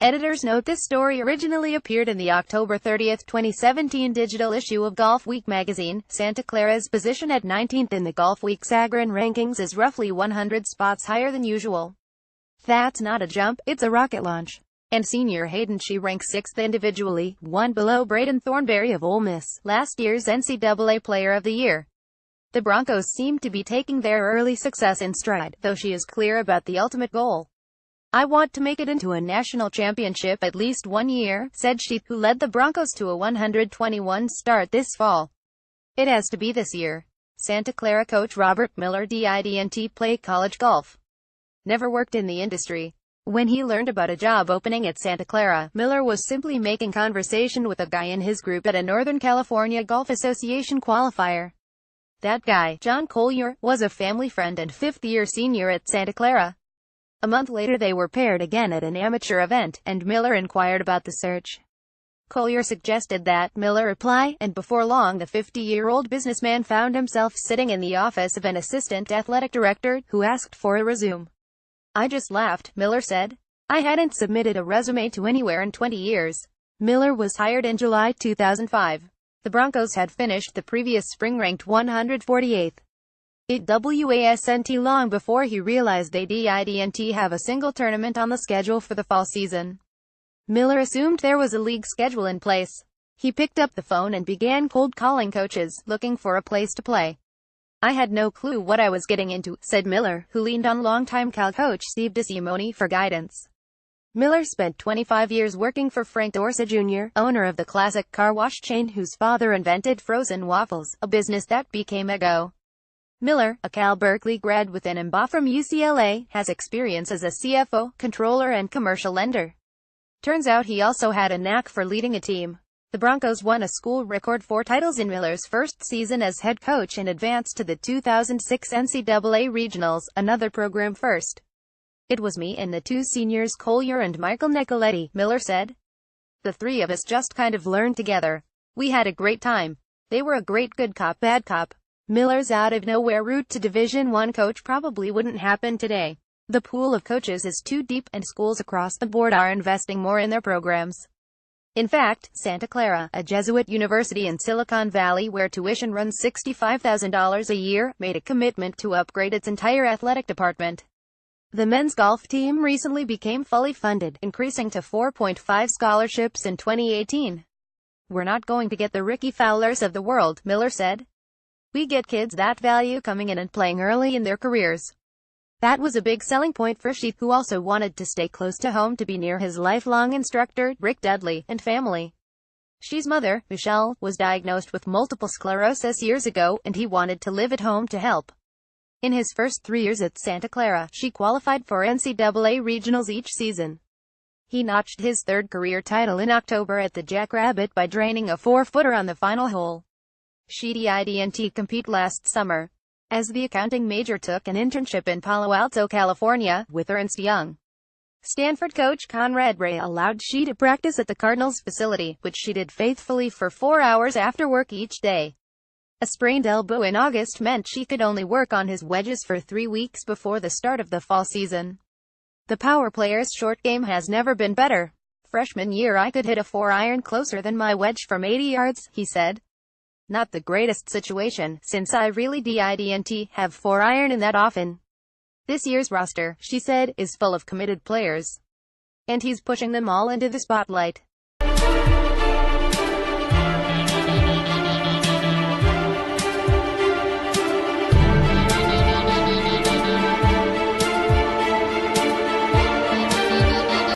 Editors note this story originally appeared in the October 30, 2017 digital issue of Golfweek Magazine. Santa Clara's position at 19th in the Golfweek Sagron rankings is roughly 100 spots higher than usual. That's not a jump, it's a rocket launch. And senior Hayden She ranks 6th individually, one below Braden Thornberry of Ole Miss, last year's NCAA Player of the Year. The Broncos seem to be taking their early success in stride, though she is clear about the ultimate goal. "I want to make it into a national championship at least one year," said she, who led the Broncos to a 121 start this fall. "It has to be this year." Santa Clara coach Robert Miller didn't play college golf. Never worked in the industry. When he learned about a job opening at Santa Clara, Miller was simply making conversation with a guy in his group at a Northern California Golf Association qualifier. That guy, John Collier, was a family friend and fifth-year senior at Santa Clara. A month later they were paired again at an amateur event, and Miller inquired about the search. Collier suggested that Miller apply, and before long the 50-year-old businessman found himself sitting in the office of an assistant athletic director, who asked for a resume. "I just laughed," Miller said. "I hadn't submitted a resume to anywhere in 20 years. Miller was hired in July 2005. The Broncos had finished the previous spring ranked 148th. It wasn't long before he realized they didn't have a single tournament on the schedule for the fall season. Miller assumed there was a league schedule in place. He picked up the phone and began cold calling coaches, looking for a place to play. "I had no clue what I was getting into," said Miller, who leaned on longtime Cal coach Steve DeSimone for guidance. Miller spent 25 years working for Frank Dorsey Jr., owner of the classic car wash chain whose father invented frozen waffles, a business that became a go. Miller, a Cal Berkeley grad with an MBA from UCLA, has experience as a CFO, controller and commercial lender. Turns out he also had a knack for leading a team. The Broncos won a school record 4 titles in Miller's first season as head coach and advanced to the 2006 NCAA Regionals, another program first. "It was me and the 2 seniors Collier and Michael Nicoletti," Miller said. "The 3 of us just kind of learned together. We had a great time. They were a great good cop bad cop." Miller's out-of-nowhere route to Division I coach probably wouldn't happen today. The pool of coaches is too deep, and schools across the board are investing more in their programs. In fact, Santa Clara, a Jesuit university in Silicon Valley where tuition runs $65,000 a year, made a commitment to upgrade its entire athletic department. The men's golf team recently became fully funded, increasing to 4.5 scholarships in 2018. "We're not going to get the Ricky Fowlers of the world," Miller said. "We get kids that value coming in and playing early in their careers." That was a big selling point for She, who also wanted to stay close to home to be near his lifelong instructor, Rick Dudley, and family. She's mother, Michelle, was diagnosed with multiple sclerosis years ago, and he wanted to live at home to help. In his first 3 years at Santa Clara, She qualified for NCAA regionals each season. He notched his 3rd career title in October at the Jackrabbit by draining a 4-footer on the final hole. She didn't compete last summer, as the accounting major took an internship in Palo Alto, California, with Ernst Young. Stanford coach Conrad Ray allowed She to practice at the Cardinals facility, which she did faithfully for 4 hours after work each day. A sprained elbow in August meant she could only work on his wedges for 3 weeks before the start of the fall season. "The power player's short game has never been better. Freshman year I could hit a 4-iron closer than my wedge from 80 yards, he said. "Not the greatest situation, since I really didn't have 4-iron in that often. This year's roster," she said, "is full of committed players. And he's pushing them all into the spotlight."